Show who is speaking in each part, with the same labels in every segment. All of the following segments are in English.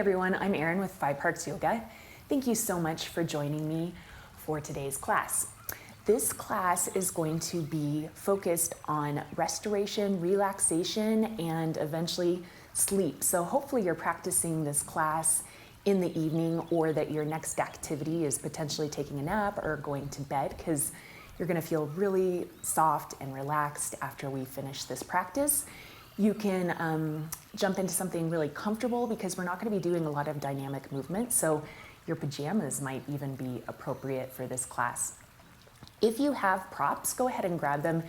Speaker 1: everyone, I'm Erin with 5 Parts Yoga. Thank you so much for joining me for today's class. This class is going to be focused on restoration, relaxation, and eventually sleep. So hopefully you're practicing this class in the evening, or that your next activity is potentially taking a nap or going to bed, because you're going to feel really soft and relaxed after we finish this practice. You can jump into something really comfortable because we're not going to be doing a lot of dynamic movement, so your pajamas might even be appropriate for this class. If you have props, go ahead and grab them.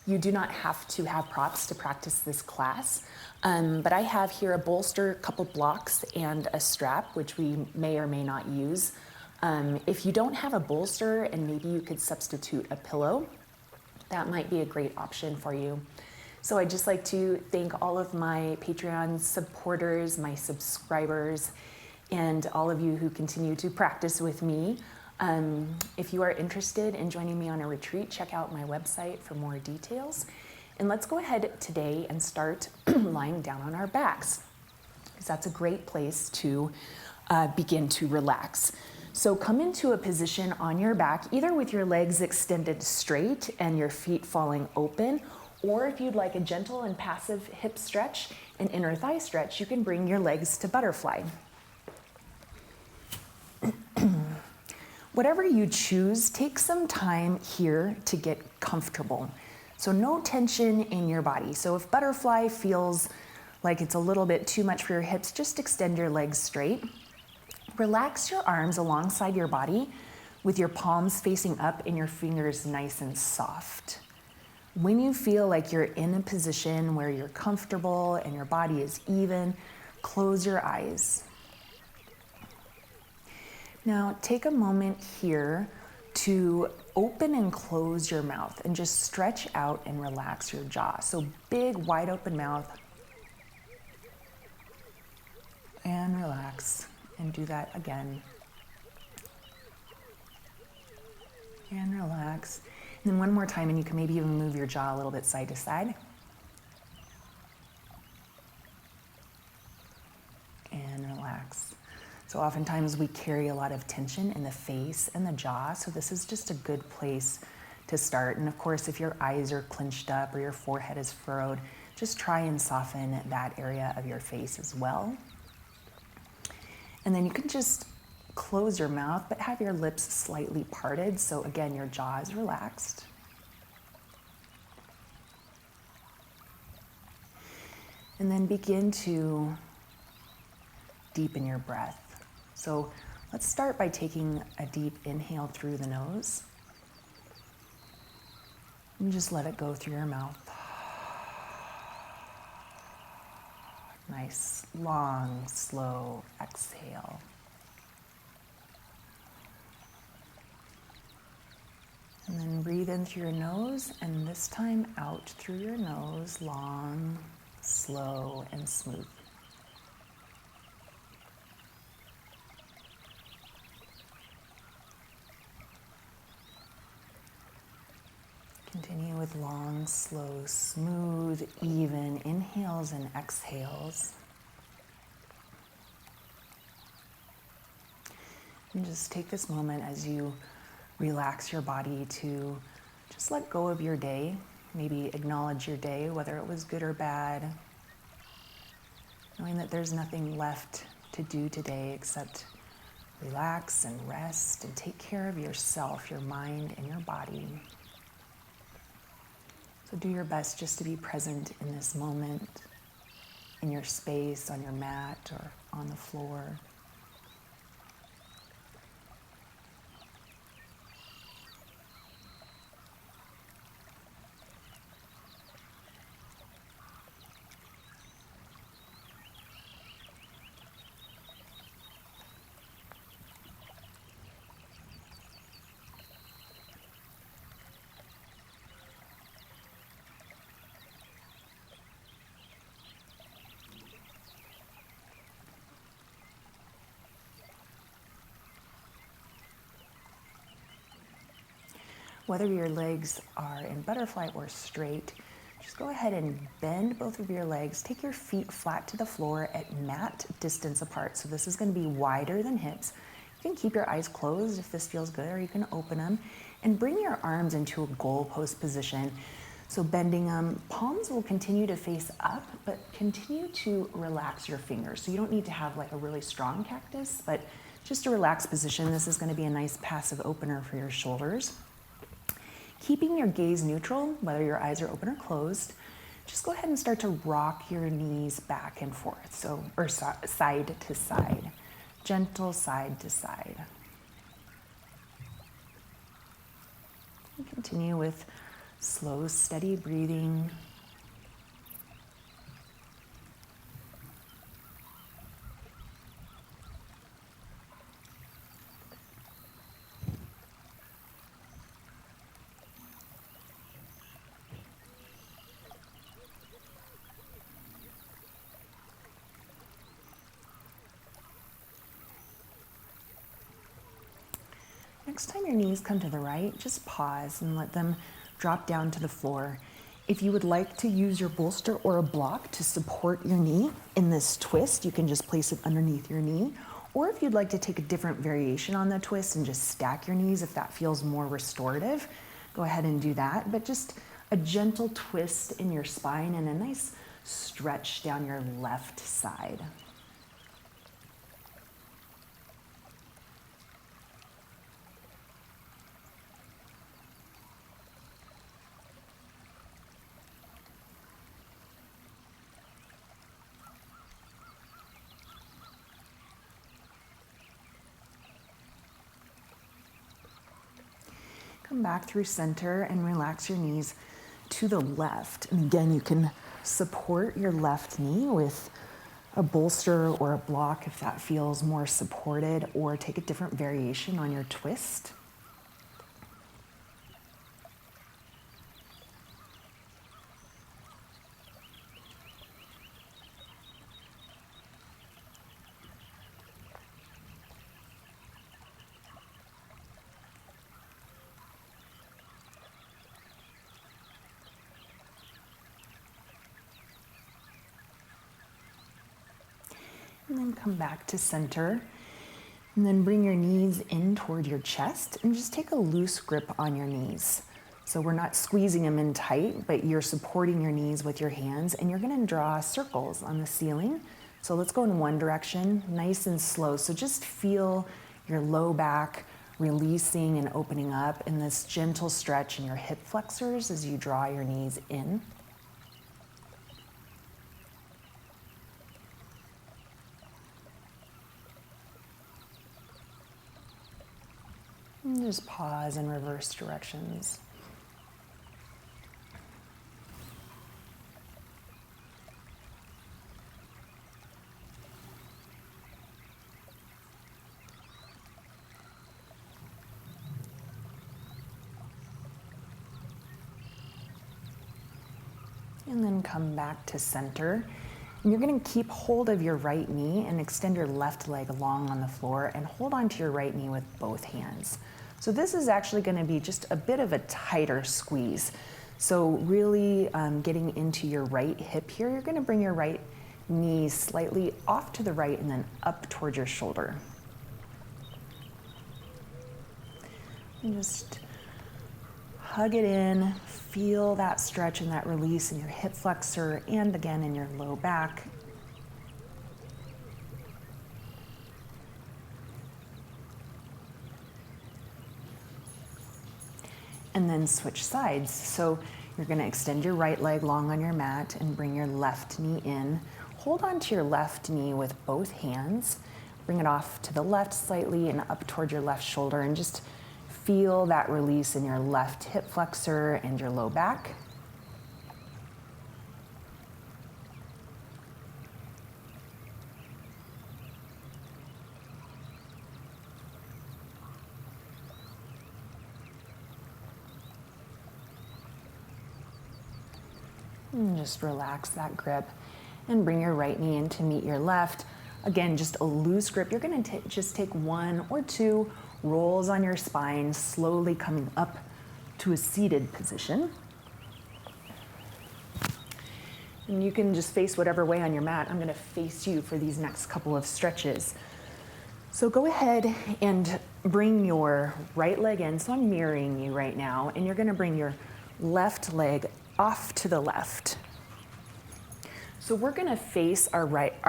Speaker 1: You do not have to have props to practice this class, but I have here a bolster, a couple blocks, and a strap, which we may or may not use. If you don't have a bolster and maybe you could substitute a pillow, that might be a great option for you. So I'd just like to thank all of my Patreon supporters, my subscribers, and all of you who continue to practice with me. If you are interested in joining me on a retreat, check out my website for more details. And let's go ahead today and start lying down on our backs, because that's a great place to begin to relax. So come into a position on your back, either with your legs extended straight and your feet falling open, or if you'd like a gentle and passive hip stretch and inner thigh stretch, you can bring your legs to butterfly. Whatever you choose, take some time here to get comfortable. So no tension in your body. So if butterfly feels like it's a little bit too much for your hips, just extend your legs straight. Relax your arms alongside your body with your palms facing up and your fingers nice and soft. When you feel like you're in a position where you're comfortable and your body is even, close your eyes. Now take a moment here to open and close your mouth and just stretch out and relax your jaw. So big, wide open mouth. And relax. And do that again. And relax. And then one more time, and you can maybe even move your jaw a little bit side to side. And relax. So oftentimes we carry a lot of tension in the face and the jaw, so this is just a good place to start. And of course, if your eyes are clenched up or your forehead is furrowed, just try and soften that area of your face as well. And then you can just close your mouth, but have your lips slightly parted. So again, your jaw is relaxed. And then begin to deepen your breath. So let's start by taking a deep inhale through the nose. And just let it go through your mouth. Nice, long, slow exhale. And then breathe in through your nose, and this time out through your nose, long, slow, and smooth. Continue with long, slow, smooth, even inhales and exhales. And just take this moment as you relax your body to just let go of your day. Maybe acknowledge your day, whether it was good or bad. Knowing that there's nothing left to do today except relax and rest and take care of yourself, your mind, and your body. So do your best just to be present in this moment, in your space, on your mat, or on the floor. Whether your legs are in butterfly or straight, Just go ahead and bend both of your legs. Take your feet flat to the floor at mat distance apart. So this is going to be wider than hips. You can keep your eyes closed if this feels good, or you can open them. And bring your arms into a goalpost position. So bending them, palms will continue to face up, but continue to relax your fingers. So you don't need to have like a really strong cactus, but just a relaxed position. This is going to be a nice passive opener for your shoulders. Keeping your gaze neutral, whether your eyes are open or closed, just go ahead and start to rock your knees back and forth, or side to side, gentle side to side. And continue with slow, steady breathing. Next time your knees come to the right, just pause and let them drop down to the floor. If you would like to use your bolster or a block to support your knee in this twist, you can just place it underneath your knee. Or if you'd like to take a different variation on the twist and just stack your knees if that feels more restorative, go ahead and do that. But just a gentle twist in your spine and a nice stretch down your left side. Come back through center and relax your knees to the left. And again, you can support your left knee with a bolster or a block if that feels more supported, or take a different variation on your twist. And then come back to center. And then bring your knees in toward your chest and just take a loose grip on your knees. So we're not squeezing them in tight, but you're supporting your knees with your hands, and you're gonna draw circles on the ceiling. So let's go in one direction, nice and slow. So just feel your low back releasing and opening up in this gentle stretch in your hip flexors as you draw your knees in. And just pause and reverse directions. And then come back to center. And you're going to keep hold of your right knee and extend your left leg long on the floor and hold onto your right knee with both hands. So this is actually going to be just a bit of a tighter squeeze. So really getting into your right hip here, you're going to bring your right knee slightly off to the right and then up towards your shoulder. And just hug it in, feel that stretch and that release in your hip flexor and again in your low back. And then switch sides. So you're going to extend your right leg long on your mat and bring your left knee in. Hold on to your left knee with both hands. Bring it off to the left slightly and up towards your left shoulder, and just feel that release in your left hip flexor and your low back. And just relax that grip and bring your right knee in to meet your left. Again, just a loose grip. You're going to just take one or two rolls on your spine, slowly coming up to a seated position. And you can just face whatever way on your mat. I'm gonna face you for these next couple of stretches. So go ahead and bring your right leg in. So I'm mirroring you right now, and you're gonna bring your left leg off to the left. So we're gonna face our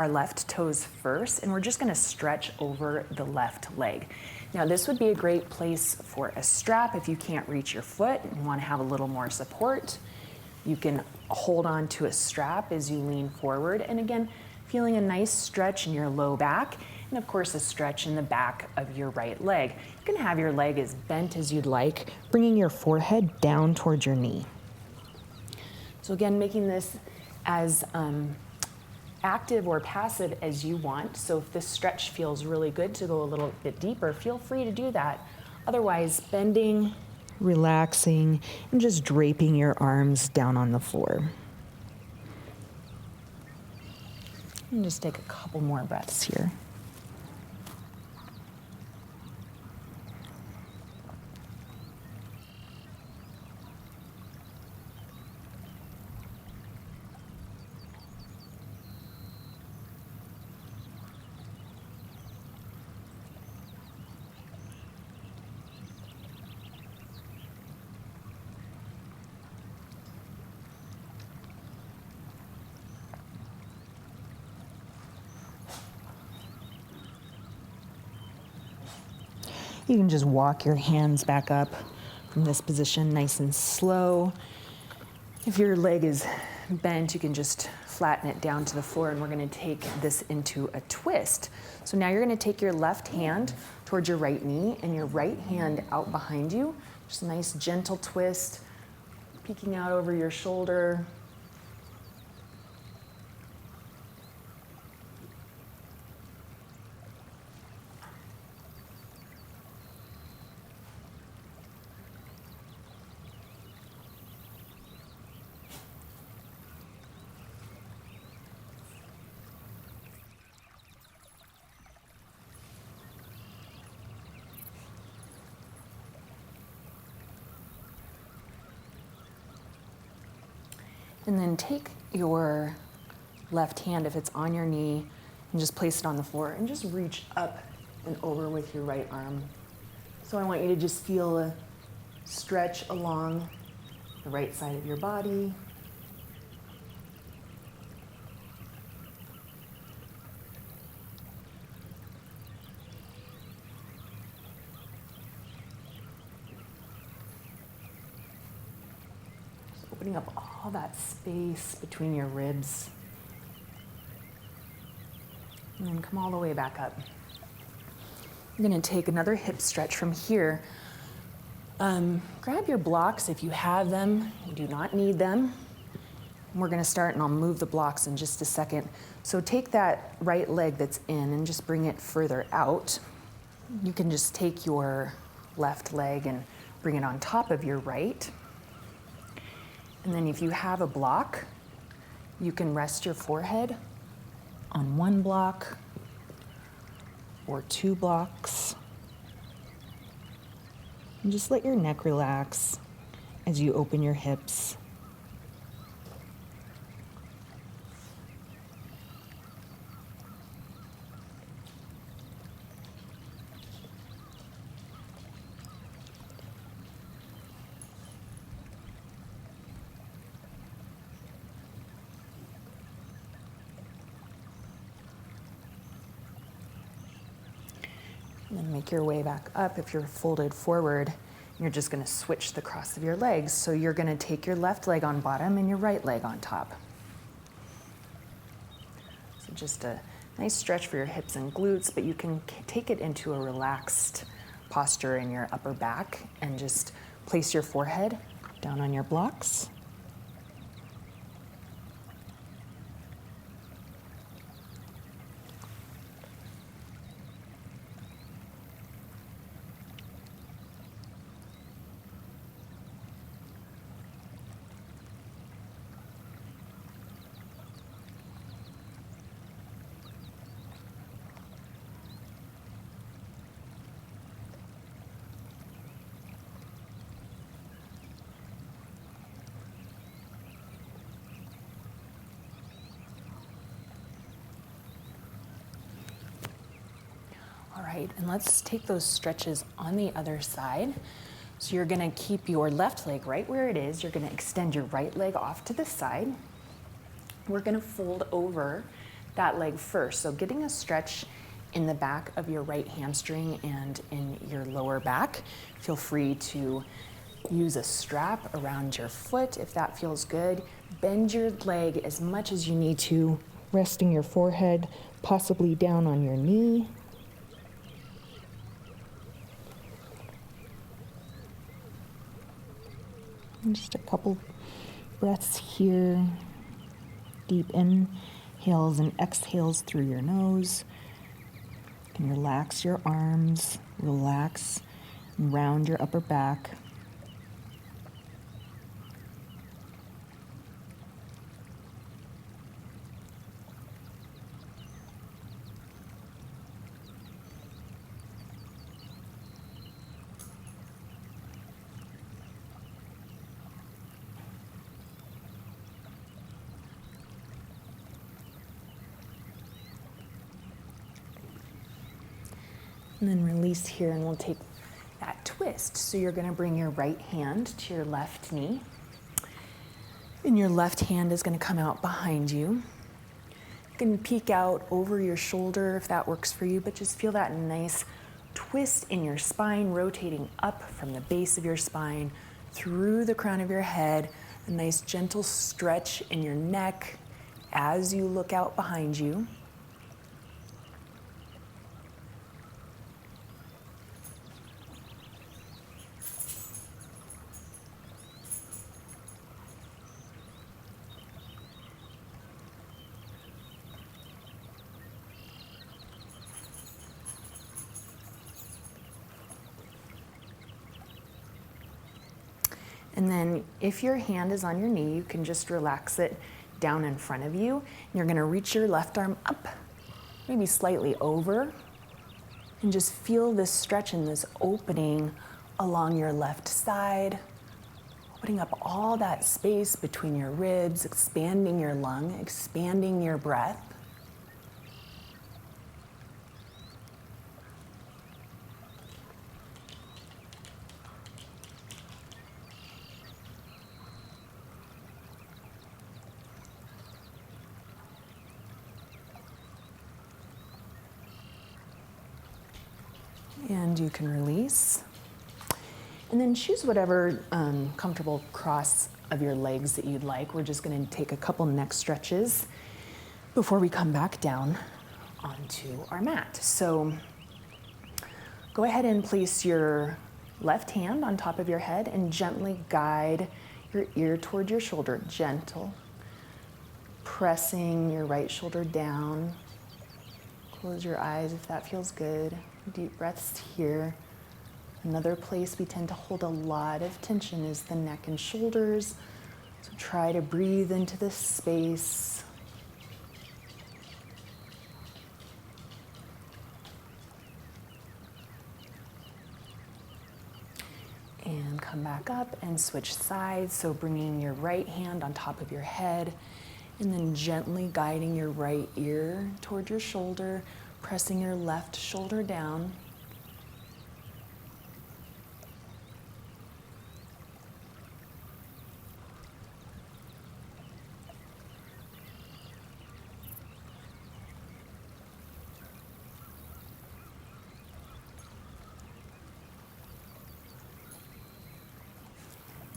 Speaker 1: left toes first, and we're just gonna stretch over the left leg. Now this would be a great place for a strap if you can't reach your foot and wanna have a little more support. You can hold on to a strap as you lean forward, and again, feeling a nice stretch in your low back, and of course a stretch in the back of your right leg. You can have your leg as bent as you'd like, bringing your forehead down towards your knee. So again, making this as active or passive as you want. So if this stretch feels really good to go a little bit deeper, feel free to do that. Otherwise, bending, relaxing, and just draping your arms down on the floor. And just take a couple more breaths here. You can just walk your hands back up from this position nice and slow. If your leg is bent, you can just flatten it down to the floor, and we're gonna take this into a twist. So now you're gonna take your left hand towards your right knee and your right hand out behind you. Just a nice gentle twist, peeking out over your shoulder. And then take your left hand, if it's on your knee, and just place it on the floor and just reach up and over with your right arm. So I want you to just feel a stretch along the right side of your body. Opening up all that space between your ribs. And then come all the way back up. You're gonna take another hip stretch from here. Grab your blocks if you have them. You do not need them. And we're gonna start, and I'll move the blocks in just a second. So take that right leg that's in and just bring it further out. You can just take your left leg and bring it on top of your right. And then if you have a block, you can rest your forehead on one block or two blocks. And just let your neck relax as you open your hips. And then make your way back up. If you're folded forward, you're just gonna switch the cross of your legs. So you're gonna take your left leg on bottom and your right leg on top. So just a nice stretch for your hips and glutes, but you can take it into a relaxed posture in your upper back and just place your forehead down on your blocks. right, and let's take those stretches on the other side. So you're gonna keep your left leg right where it is. You're gonna extend your right leg off to the side. We're gonna fold over that leg first. So getting a stretch in the back of your right hamstring and in your lower back. Feel free to use a strap around your foot if that feels good. Bend your leg as much as you need to, resting your forehead possibly down on your knee. And just a couple breaths here. Deep inhales and exhales through your nose. You can relax your arms, relax and round your upper back. And then release here, and we'll take that twist. So you're gonna bring your right hand to your left knee. And your left hand is gonna come out behind you. You can peek out over your shoulder if that works for you, but just feel that nice twist in your spine, rotating up from the base of your spine through the crown of your head. A nice gentle stretch in your neck as you look out behind you. And then if your hand is on your knee, you can just relax it down in front of you. And you're gonna reach your left arm up, maybe slightly over, and just feel this stretch and this opening along your left side, opening up all that space between your ribs, expanding your lung, expanding your breath. And you can release. And then choose whatever comfortable cross of your legs that you'd like. We're just gonna take a couple neck stretches before we come back down onto our mat. So go ahead and place your left hand on top of your head and gently guide your ear toward your shoulder, gentle. Pressing your right shoulder down. Close your eyes if that feels good. Deep breaths here. Another place we tend to hold a lot of tension is the neck and shoulders. So try to breathe into this space. And come back up and switch sides. So bringing your right hand on top of your head and then gently guiding your right ear toward your shoulder. Pressing your left shoulder down.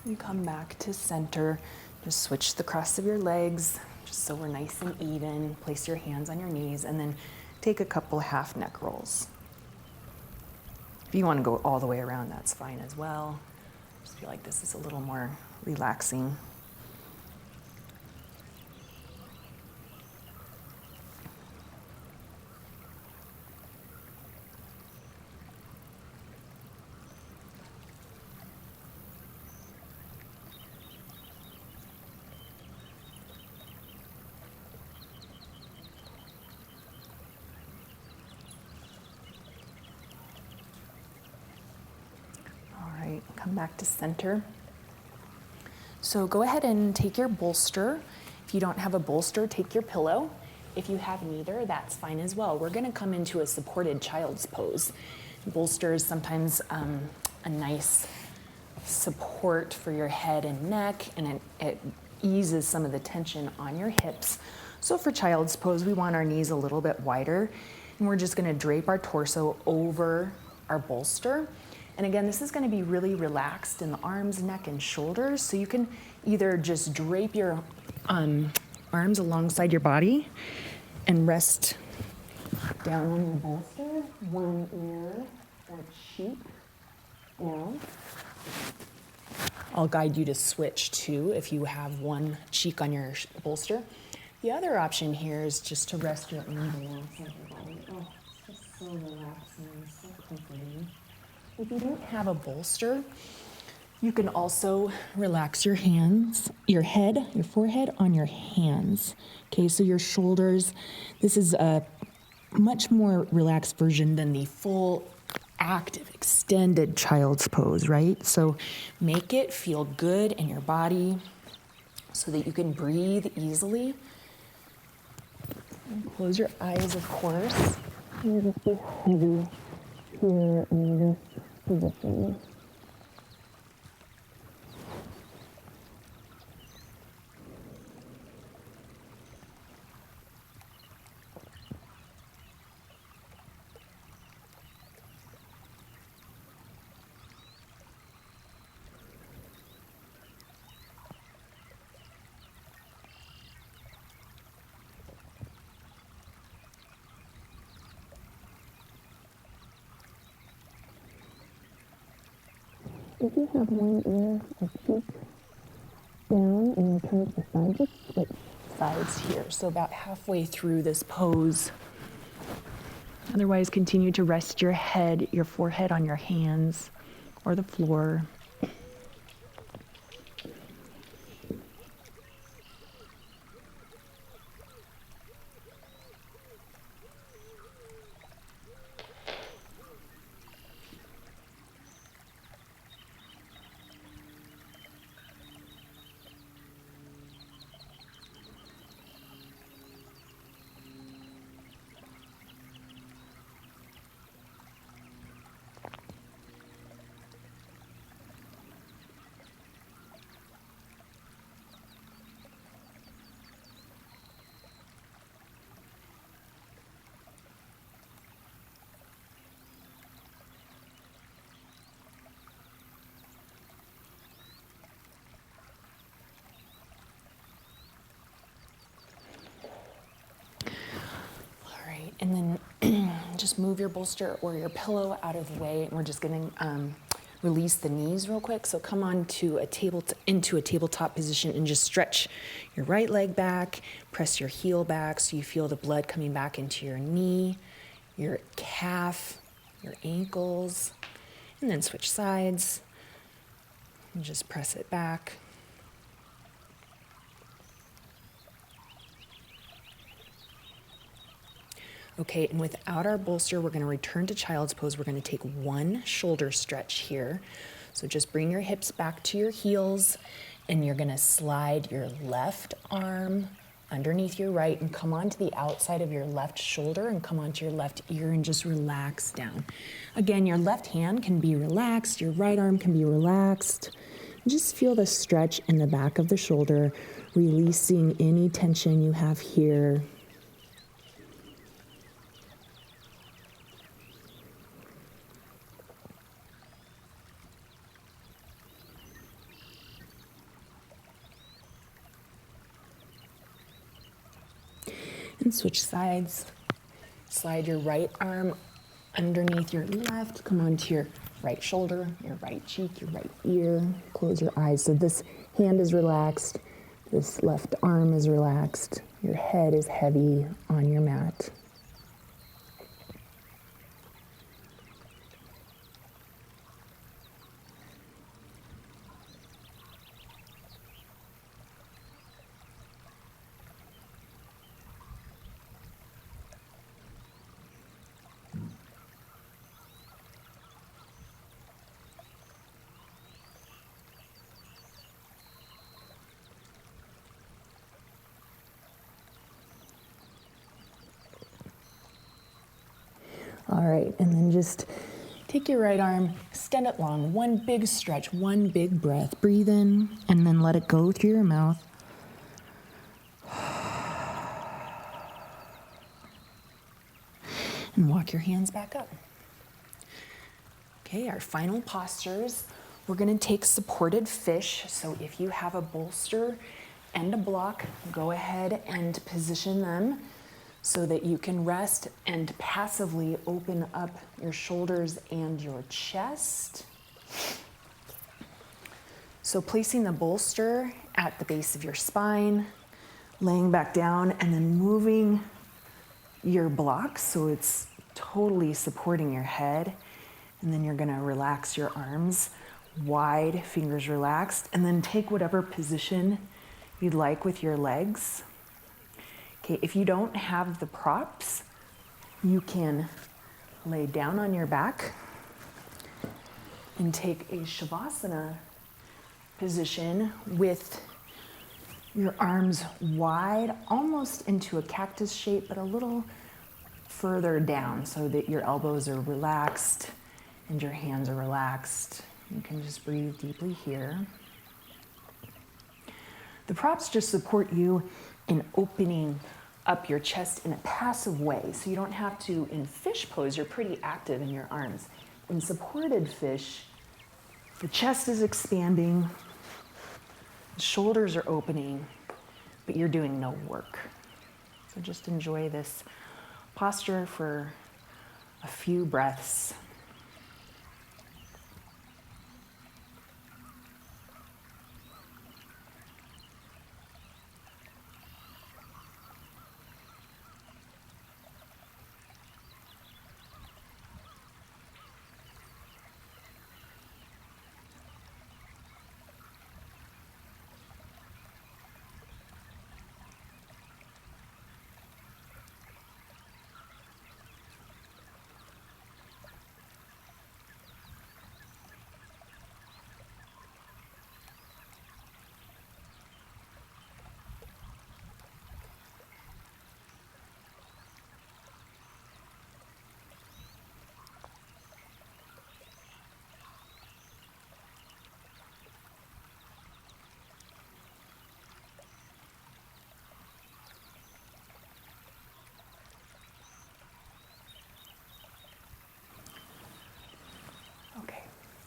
Speaker 1: And come back to center. Just switch the cross of your legs, just so we're nice and even. Place your hands on your knees and then take a couple half neck rolls. If you want to go all the way around, that's fine as well. Just feel like this is a little more relaxing. Come back to center. So go ahead and take your bolster. If you don't have a bolster, take your pillow. If you have neither, that's fine as well. We're gonna come into a supported child's pose. Bolster is sometimes a nice support for your head and neck, and it eases some of the tension on your hips. So for child's pose, we want our knees a little bit wider, and we're just gonna drape our torso over our bolster. And again, this is gonna be really relaxed in the arms, neck, and shoulders. So you can either just drape your arms alongside your body and rest down on your bolster, one ear or cheek down. I'll guide you to switch too if you have one cheek on your bolster. The other option here is just to rest your arms alongside your body. Oh, it's just so relaxing, so comforting. If you don't have a bolster, you can also relax your hands, your head, your forehead on your hands. Okay, so your shoulders. This is a much more relaxed version than the full active, extended child's pose, right? So make it feel good in your body so that you can breathe easily. And close your eyes, of course. And just be heavy here in this position. If you have one ear or cheek down and you turn to the side, just switch sides here. So about halfway through this pose. Otherwise, continue to rest your head, your forehead on your hands or the floor. And then just move your bolster or your pillow out of the way, and we're just going to release the knees real quick. So come on to into a tabletop position and just stretch your right leg back, press your heel back so you feel the blood coming back into your knee, your calf, your ankles, and then switch sides and just press it back. Okay, and without our bolster, we're gonna return to child's pose. We're gonna take one shoulder stretch here. So just bring your hips back to your heels, and you're gonna slide your left arm underneath your right and come onto the outside of your left shoulder and come onto your left ear and just relax down. Again, your left hand can be relaxed, your right arm can be relaxed. Just feel the stretch in the back of the shoulder, releasing any tension you have here. And switch sides. Slide your right arm underneath your left. Come onto your right shoulder, your right cheek, your right ear. Close your eyes. So this hand is relaxed. This left arm is relaxed. Your head is heavy on your mat. All right, and then just take your right arm, extend it long, one big stretch, one big breath. Breathe in, and then let it go through your mouth. And walk your hands back up. Okay, our final postures. We're gonna take supported fish. So if you have a bolster and a block, go ahead and position them so that you can rest and passively open up your shoulders and your chest. So placing the bolster at the base of your spine, laying back down, and then moving your block so it's totally supporting your head. And then you're gonna relax your arms wide, fingers relaxed, and then take whatever position you'd like with your legs. Okay, if you don't have the props, you can lay down on your back and take a Shavasana position with your arms wide, almost into a cactus shape, but a little further down so that your elbows are relaxed and your hands are relaxed. You can just breathe deeply here. The props just support you in opening up your chest in a passive way. So you don't have to, in fish pose, you're pretty active in your arms. In supported fish, the chest is expanding, the shoulders are opening, but you're doing no work. So just enjoy this posture for a few breaths. Okay,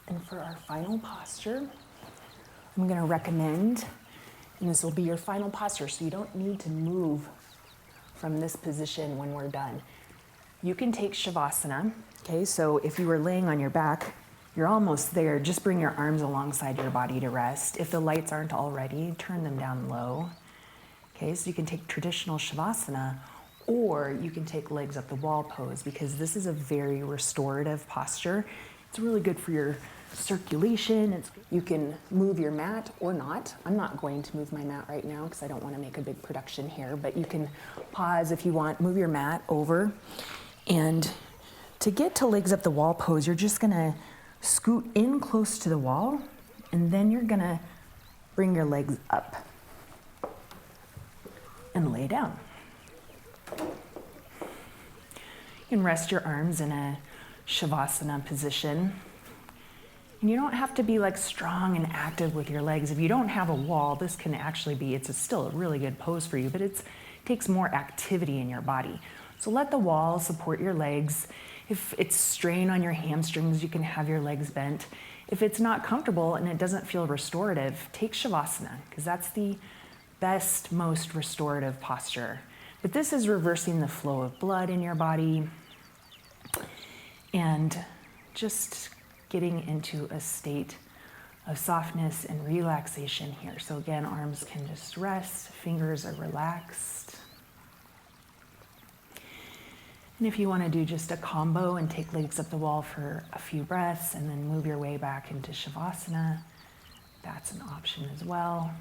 Speaker 1: and for our final posture, I'm gonna recommend, and this will be your final posture, so you don't need to move from this position when we're done. You can take Shavasana, okay? So if you were laying on your back, you're almost there. Just bring your arms alongside your body to rest. If the lights aren't already, turn them down low. Okay, so you can take traditional Shavasana, or you can take legs up the wall pose, because this is a very restorative posture. It's really good for your circulation. You can move your mat or not. I'm not going to move my mat right now because I don't want to make a big production here, but you can pause if you want, move your mat over. And to get to legs up the wall pose, you're just gonna scoot in close to the wall, and then you're gonna bring your legs up and lay down. You can rest your arms in a Shavasana position. And you don't have to be like strong and active with your legs. If you don't have a wall, this can actually be, still a really good pose for you, but it takes more activity in your body. So let the wall support your legs. If it's strain on your hamstrings, you can have your legs bent. If it's not comfortable and it doesn't feel restorative, take Shavasana, because that's the best, most restorative posture. But this is reversing the flow of blood in your body and just getting into a state of softness and relaxation here. So again, arms can just rest, fingers are relaxed. And if you want to do just a combo and take legs up the wall for a few breaths and then move your way back into Shavasana, that's an option as well.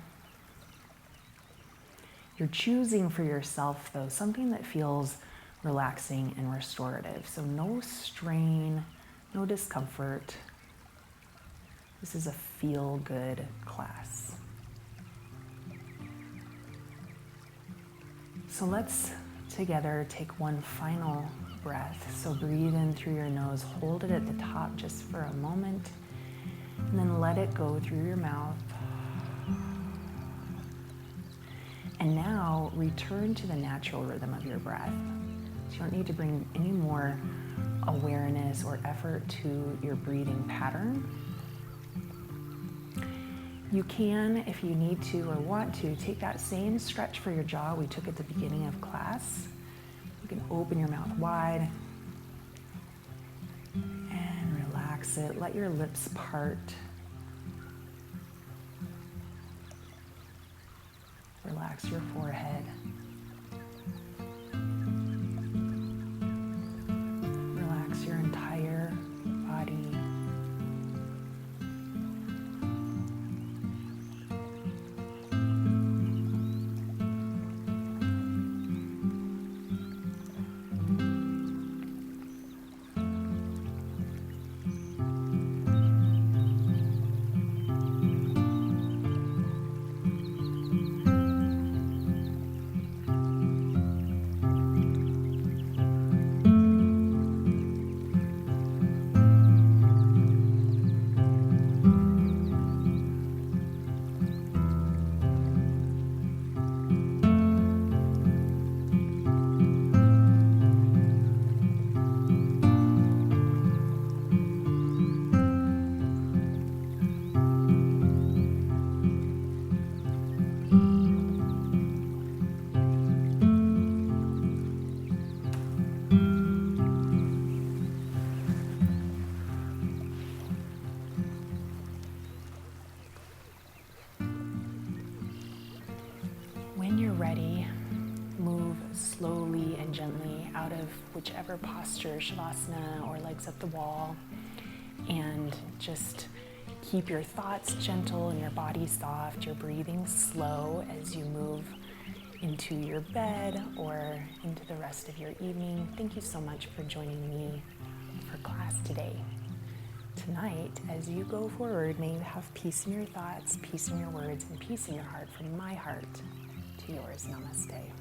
Speaker 1: You're choosing for yourself, though, something that feels relaxing and restorative. So no strain, no discomfort. This is a feel-good class. So let's together take one final breath. So breathe in through your nose, hold it at the top just for a moment, and then let it go through your mouth. And now return to the natural rhythm of your breath. So you don't need to bring any more awareness or effort to your breathing pattern. You can, if you need to or want to, take that same stretch for your jaw we took at the beginning of class. You can open your mouth wide and relax it. Let your lips part. Relax your forehead. Relax your entire body. When you're ready, move slowly and gently out of whichever posture, Shavasana or legs up the wall, and just keep your thoughts gentle and your body soft, your breathing slow as you move into your bed or into the rest of your evening. Thank you so much for joining me for class today. Tonight, as you go forward, may you have peace in your thoughts, peace in your words, and peace in your heart from my heart to yours. Namaste.